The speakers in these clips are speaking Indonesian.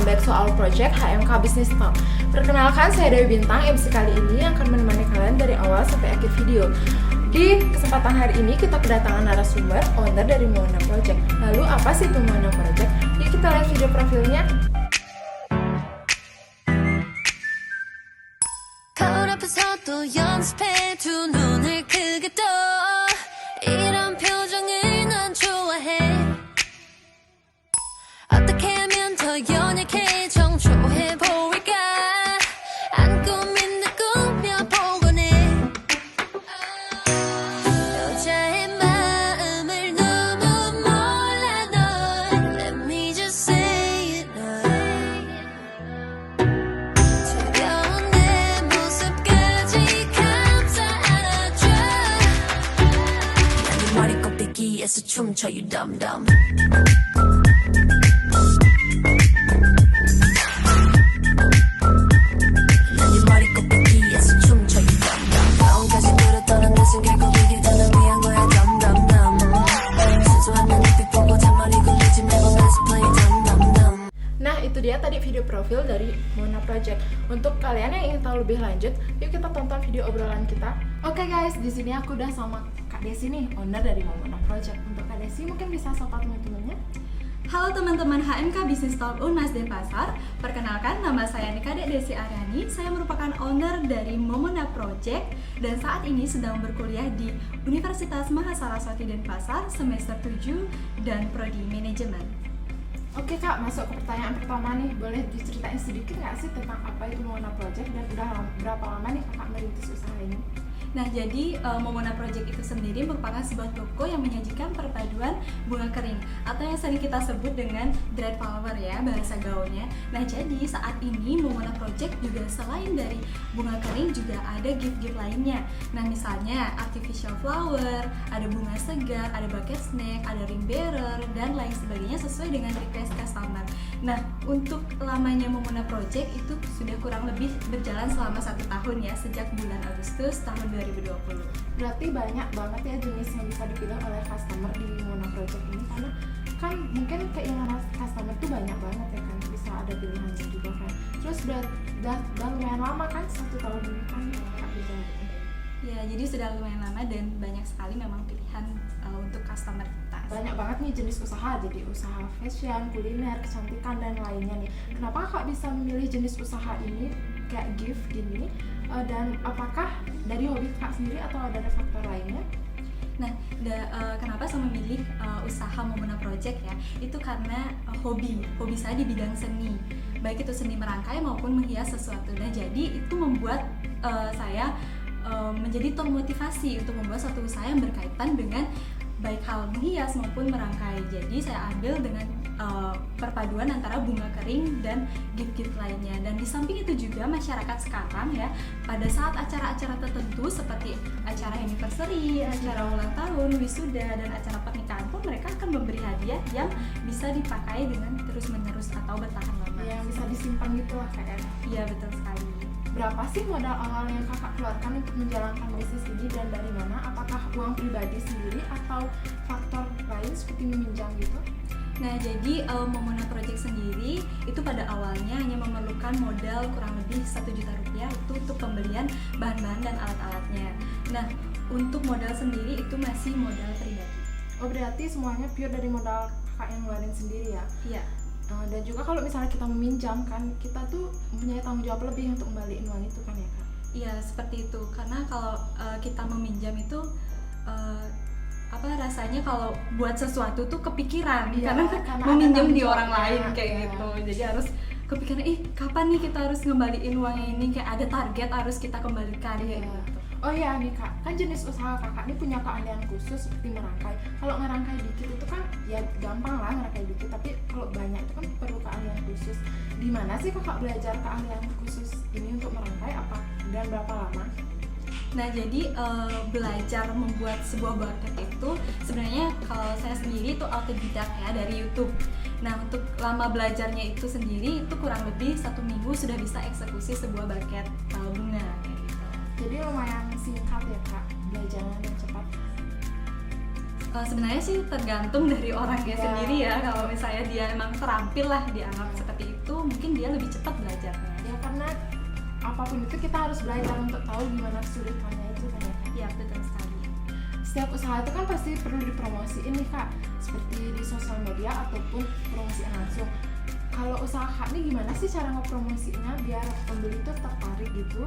back to our project HMK Business Talk. Perkenalkan, saya Dewi Bintang, MC kali ini yang akan menemani kalian dari awal sampai akhir video. Di kesempatan hari ini kita kedatangan narasumber, owner dari Moana Project. Lalu apa sih itu Moana Project? Yuk kita lihat video profilnya. 거울 앞에서도 연습해 두 눈을 크게 떠 이런 표정을 난 좋아해 어떻게 하면 더 연약해 정초해 보일까 안 꾸민 내 꾸며보곤 해 여자의 마음을 너무 몰라 널 Let me just say it 두려운 내 모습까지 감싸 안아줘 난 네 머리 꼭대기에서 춤춰 you dumb dumb 난 네 머리 꼭대기에서 춤춰 you dumb dumb 마음까지 들었다는 듯은 결국 이게 다 날 위한 거야 dumb dumb dumb 순수한 내 눈빛 보고 잔머리 굴리지 말고 let's play dumb dumb dumb Nah, itu dia tadi video profil dari Moana Project. Untuk kalian yang ingin tahu lebih lanjut, yuk kita tonton video obrolan kita. Oke guys, di sini aku udah sama Kak Desi nih, owner dari Moana Project. Untuk Kak Desi mungkin bisa sapa teman-temannya. Halo teman-teman HMK Business Talk Unas Denpasar. Perkenalkan, nama saya Nikade Desi Aryani. Saya merupakan owner dari Moana Project dan saat ini sedang berkuliah di Universitas Mahasaraswati Denpasar semester 7 dan prodi manajemen. Oke Kak, masuk ke pertanyaan pertama nih. Boleh diceritain sedikit nggak sih tentang apa itu Moana Project dan udah berapa lama nih Kakak merintis usaha ini? Nah, jadi Moana Project itu sendiri merupakan sebuah toko yang menyajikan perpaduan bunga kering atau yang sering kita sebut dengan dried flower ya, bahasa gaulnya. Nah, jadi saat ini Moana Project juga selain dari bunga kering juga ada gift-gift lainnya. Nah, misalnya artificial flower, ada bunga segar, ada bucket snack, ada ring bearer dan lain sebagainya sesuai dengan request customer. Nah, untuk lamanya Moana Project itu sudah kurang lebih berjalan selama 1 tahun ya, sejak bulan Agustus tahun 2020. Berarti banyak banget ya jenis yang bisa dipilih oleh customer di Moana Project ini, karena kan mungkin keinginan customer tuh banyak banget ya kan, bisa ada pilihannya juga kan. Terus udah lumayan lama kan, 1 tahun ini kan Kak bisa. Ya, jadi sudah lumayan lama dan banyak sekali memang pilihan untuk customer kita. Banyak banget nih jenis usaha, jadi usaha fashion, kuliner, kecantikan dan lainnya nih. Kenapa Kak bisa memilih jenis usaha ini kayak gift gini? Dan apakah dari hobi Kak sendiri atau ada faktor lainnya? Nah, kenapa saya memilih usaha Moana Project ya? Itu karena hobi saya di bidang seni, baik itu seni merangkai maupun menghias sesuatu. Nah, jadi itu membuat saya menjadi termotivasi untuk membuat suatu usaha yang berkaitan dengan baik hal menghias maupun merangkai. Jadi saya ambil dengan perpaduan antara bunga kering dan gift-gift lainnya. Dan di samping itu juga masyarakat sekarang ya, pada saat acara-acara tertentu seperti acara anniversary, acara ulang tahun, wisuda, dan acara pernikahan pun mereka akan memberi hadiah yang bisa dipakai dengan terus-menerus atau bertahan lama. Yang bisa disimpan gitu lah Kak ya? Iya, betul sekali. Berapa sih modal awal yang Kakak keluarkan untuk menjalankan bisnis ini dan dari mana? Apakah uang pribadi sendiri atau faktor lain seperti meminjam gitu? Nah, jadi Moana Project sendiri itu pada awalnya hanya memerlukan modal kurang lebih 1 juta rupiah itu untuk pembelian bahan-bahan dan alat-alatnya. Nah, untuk modal sendiri itu masih modal pribadi. Oh, berarti semuanya pure dari modal Kakak yang ngeluarin sendiri ya? Iya. Dan juga kalau misalnya kita meminjam kan, kita tuh punya tanggung jawab lebih untuk kembaliin uang itu kan ya Kak? Iya, seperti itu. Karena kalau kita meminjam itu rasanya kalau buat sesuatu tuh kepikiran, Iya, karena ada meminjam di tanggung orang jawabnya, lain kayak iya. gitu. Jadi harus kepikiran, kapan nih kita harus ngembaliin uang ini, kayak ada target harus kita kembalikan kayak Iya. gitu. Oh iya nih Kak, kan jenis usaha Kakak ini punya keahlian khusus seperti merangkai. Kalau ngerangkai dikit itu kan ya gampang lah ngerangkai dikit, tapi kalau banyak itu kan perlu keahlian khusus. Di mana sih Kakak belajar keahlian khusus ini untuk merangkai apa dan berapa lama? Nah, jadi belajar membuat sebuah bucket itu sebenarnya kalau saya sendiri itu autodidak ya, dari YouTube. Nah, untuk lama belajarnya itu sendiri itu kurang lebih 1 minggu sudah bisa eksekusi sebuah bucket bunga kayak gitu. Jadi lumayan singkat ya Kak, belajarnya dan cepat. Sebenarnya sih tergantung dari orangnya Ya. sendiri ya. Kalau misalnya dia memang terampil lah dianggap seperti itu, mungkin dia lebih cepat belajarnya. Ya karena apapun itu kita harus belajar untuk tahu gimana kesulitannya itu kan ya. Ya, betul sekali. Setiap usaha itu kan pasti perlu dipromosiin nih Kak, seperti di sosial media ataupun promosi langsung. Kalau usaha Kak nih gimana sih cara ngepromosinya biar pembeli itu tertarik gitu?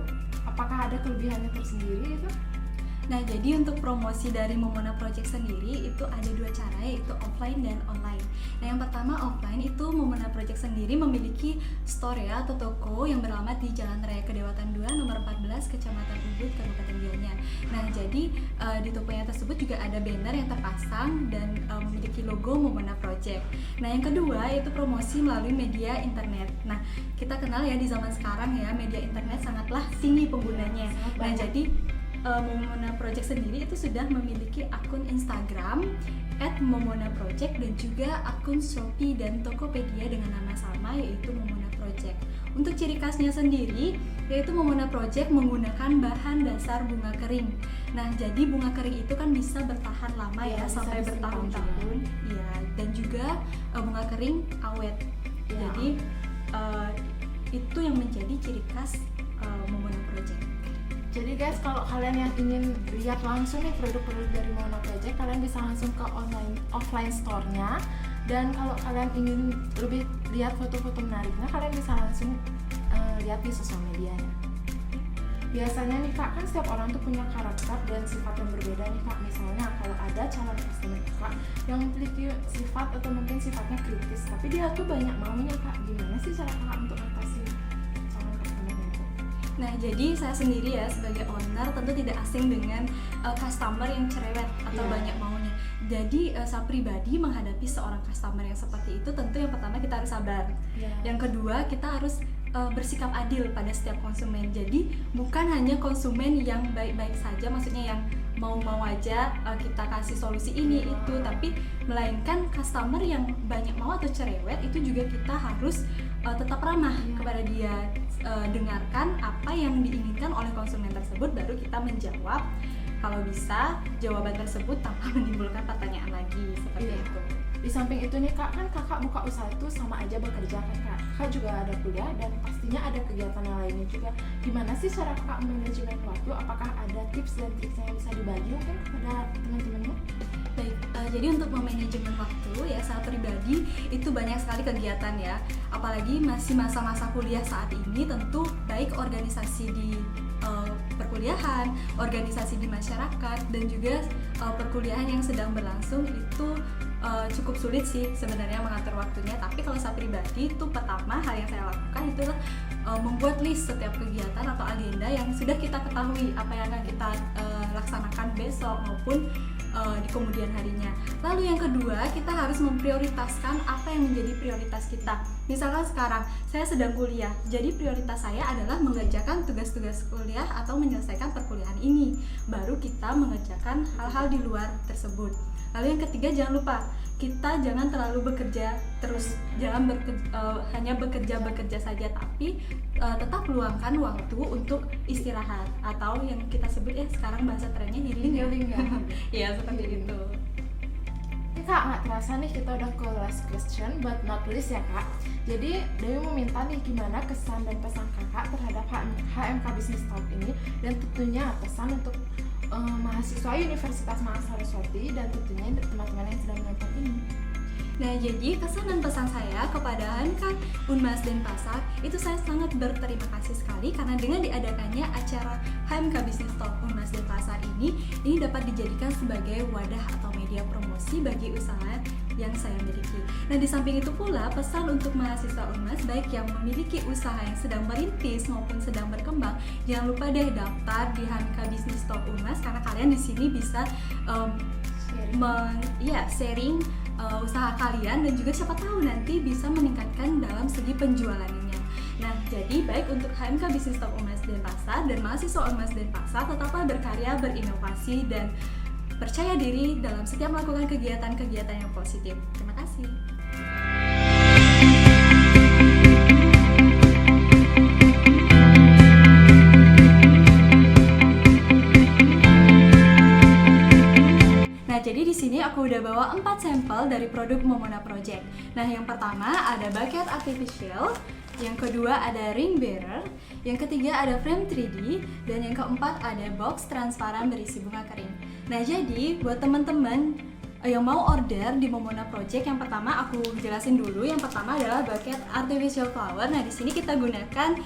Apakah ada kelebihannya tersendiri itu? Nah, jadi untuk promosi dari Momona Project sendiri itu ada 2 cara, yaitu offline dan online. Nah, yang pertama offline itu Momona Project sendiri memiliki store ya, atau toko yang beralamat di Jalan Raya Kedewatan 2 nomor 14 Kecamatan Ubud, Kabupaten Gianyar. Nah, jadi di tokonya tersebut juga ada banner yang terpasang dan memiliki logo Momona Project. Nah, yang kedua yaitu promosi melalui media internet. Nah, kita kenal ya di zaman sekarang ya, media internet sangatlah tinggi penggunanya. Nah, jadi Momona Project sendiri itu sudah memiliki akun Instagram @momonaproject dan juga akun Shopee dan Tokopedia dengan nama sama yaitu Momona Project. Untuk ciri khasnya sendiri yaitu Momona Project menggunakan bahan dasar bunga kering. Nah, jadi bunga kering itu kan bisa bertahan lama ya, sampai bertahun-tahun. Iya, dan juga bunga kering awet. Ya. Jadi itu yang menjadi ciri khas Momona Project. Jadi guys, kalau kalian yang ingin lihat langsung nih produk-produk dari Momona Project, kalian bisa langsung ke offline store-nya. Dan kalau kalian ingin lebih lihat foto-foto menariknya, kalian bisa langsung lihat di sosial medianya. Biasanya nih Kak, kan setiap orang tuh punya karakter dan sifat yang berbeda nih Kak. Misalnya kalau ada calon customer Kak yang memiliki sifat atau mungkin sifatnya kritis, tapi dia tuh banyak maunya Kak. Gimana sih cara Kakak untuk atasi calon customer itu? Nah, jadi saya sendiri ya sebagai owner tentu tidak asing dengan customer yang cerewet atau banyak maunya. Jadi saya pribadi menghadapi seorang customer yang seperti itu tentu yang pertama kita harus sabar. Yang kedua kita harus bersikap adil pada setiap konsumen. Jadi bukan hanya konsumen yang baik-baik saja, maksudnya yang mau-mau aja kita kasih solusi ini itu, tapi melainkan customer yang banyak mau atau cerewet itu juga kita harus tetap ramah kepada dia, dengarkan apa yang diinginkan oleh konsumen tersebut, baru kita menjawab kalau bisa jawaban tersebut tanpa menimbulkan pertanyaan lagi seperti itu. Di samping itu nih Kak, kan Kakak buka usaha itu sama aja bekerja kan Kak. Kakak juga ada kuliah dan pastinya ada kegiatan yang lainnya juga. Gimana sih cara Kakak manajemen waktu? Apakah ada tips dan trik yang bisa dibagi mungkin kepada teman-temannya? Baik, jadi untuk memanajemen waktu ya saya pribadi itu banyak sekali kegiatan ya. Apalagi masih masa-masa kuliah saat ini, tentu baik organisasi di perkuliahan, organisasi di masyarakat, dan juga perkuliahan yang sedang berlangsung itu cukup sulit sih sebenarnya mengatur waktunya. Tapi kalau saya pribadi itu pertama hal yang saya lakukan itu adalah membuat list setiap kegiatan atau agenda yang sudah kita ketahui apa yang akan kita laksanakan besok maupun di kemudian harinya. Lalu yang kedua, kita harus memprioritaskan apa yang menjadi prioritas kita. Misalkan sekarang saya sedang kuliah, jadi prioritas saya adalah mengerjakan tugas-tugas kuliah atau menyelesaikan perkuliahan ini. Baru kita mengerjakan hal-hal di luar tersebut. Lalu yang ketiga, jangan lupa kita jangan terlalu bekerja terus, jangan hanya bekerja saja, tapi tetap luangkan waktu untuk istirahat atau yang kita sebut ya sekarang bahasa trennya healing ya. Ya seperti itu. Ini Kak, nggak terasa nih kita udah ke last question but not least ya Kak. Jadi Dewi meminta nih gimana kesan dan pesan Kakak terhadap HMK Business Talk ini, dan tentunya pesan untuk mahasiswa Universitas Mahasaraswati dan tentunya teman-teman yang sedang menonton ini. Nah, jadi kesan dan pesan saya kepada HMK Unmas Denpasar itu saya sangat berterima kasih sekali karena dengan diadakannya acara HMK Business Talk Unmas Denpasar ini dapat dijadikan sebagai wadah atau media promosi bagi usaha yang saya miliki. Nah, di samping itu pula pesan untuk mahasiswa Unmas baik yang memiliki usaha yang sedang merintis maupun sedang berkembang, jangan lupa deh daftar di HMK Business Talk Unmas karena kalian di sini bisa sharing usaha kalian dan juga siapa tahu nanti bisa meningkatkan dalam segi penjualannya. Nah, jadi baik untuk HMK Business Talk Unmas Denpasar dan mahasiswa Unmas Denpasar tetaplah berkarya, berinovasi dan percaya diri dalam setiap melakukan kegiatan-kegiatan yang positif. Terima kasih. Jadi di sini aku udah bawa 4 sampel dari produk Momona Project. Nah, yang pertama ada bucket artificial, yang kedua ada ring bearer, yang ketiga ada frame 3D, dan yang keempat ada box transparan berisi bunga kering. Nah, jadi buat teman-teman yang mau order di Momona Project, yang pertama aku jelasin dulu. Yang pertama adalah bucket artificial flower. Nah, di sini kita gunakan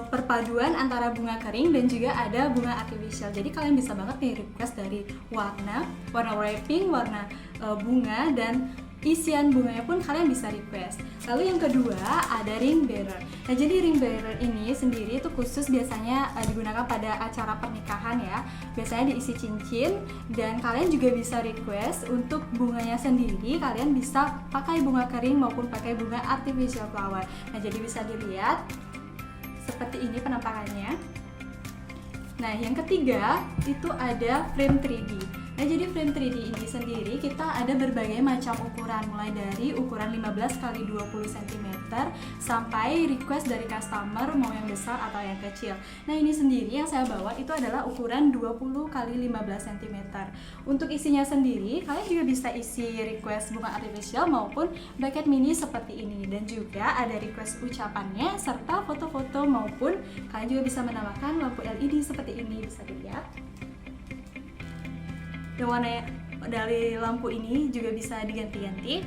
perpaduan antara bunga kering dan juga ada bunga artificial. Jadi kalian bisa banget nih request dari warna wrapping, warna bunga, dan isian bunganya pun kalian bisa request. Lalu yang kedua ada ring bearer. Nah, jadi ring bearer ini sendiri itu khusus biasanya digunakan pada acara pernikahan ya. Biasanya diisi cincin, dan kalian juga bisa request untuk bunganya sendiri. Kalian bisa pakai bunga kering maupun pakai bunga artificial flower. Nah, jadi bisa dilihat seperti ini penampakannya. Nah, yang ketiga itu ada frame 3D. Nah, jadi frame 3D ini sendiri kita ada berbagai macam ukuran, mulai dari ukuran 15 x 20 cm sampai request dari customer mau yang besar atau yang kecil. Nah, ini sendiri yang saya bawa itu adalah ukuran 20 x 15 cm. Untuk isinya sendiri, kalian juga bisa isi request bunga artificial maupun bucket mini seperti ini, dan juga ada request ucapannya serta foto-foto, maupun kalian juga bisa menambahkan lampu LED seperti ini, bisa dilihat. Dan warna dari lampu ini juga bisa diganti-ganti.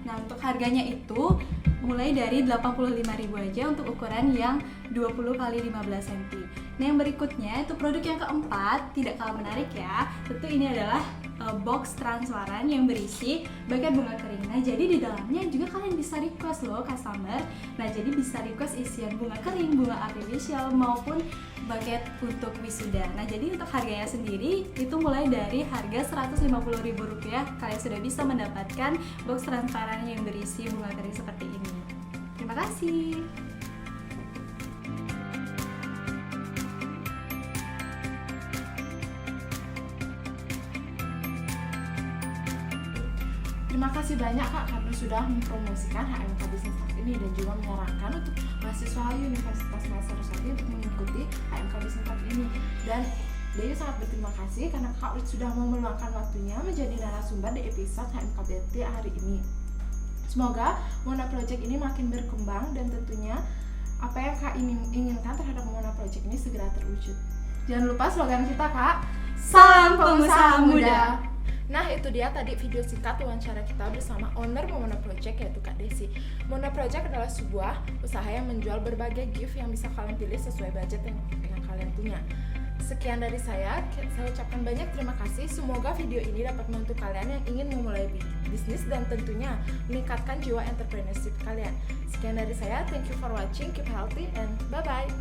Nah, untuk harganya itu mulai dari 85.000 aja untuk ukuran yang 20 x 15 cm. Nah, yang berikutnya itu produk yang keempat, tidak kalah menarik ya. Tentu ini adalah box transparan yang berisi bucket bunga kering. Nah, jadi di dalamnya juga kalian bisa request loh customer. Nah, jadi bisa request isian bunga kering, bunga artificial, maupun bucket untuk wisuda. Nah, jadi untuk harganya sendiri itu mulai dari harga Rp150.000. Kalian sudah bisa mendapatkan box transparan yang berisi bunga kering seperti ini. Terima kasih. Terima kasih banyak Kak karena sudah mempromosikan HMK Business Talk ini dan juga menyarankan untuk mahasiswa Universitas Mahasiswa untuk mengikuti HMK Business Talk ini. Dan Dewi sangat berterima kasih karena Kak sudah mau meluangkan waktunya menjadi narasumber di episode HMK BT hari ini. Semoga Momona Project ini makin berkembang, dan tentunya apa yang Kak inginkan terhadap Momona Project ini segera terwujud. Jangan lupa slogan kita Kak, Salam pengusaha muda. Nah, itu dia tadi video singkat wawancara kita bersama owner Momona Project, yaitu Kak Desi. Momona Project adalah sebuah usaha yang menjual berbagai gift yang bisa kalian pilih sesuai budget yang kalian punya. Sekian dari saya ucapkan banyak terima kasih. Semoga video ini dapat membantu kalian yang ingin memulai bisnis dan tentunya meningkatkan jiwa entrepreneurship kalian. Sekian dari saya, thank you for watching, keep healthy and bye-bye.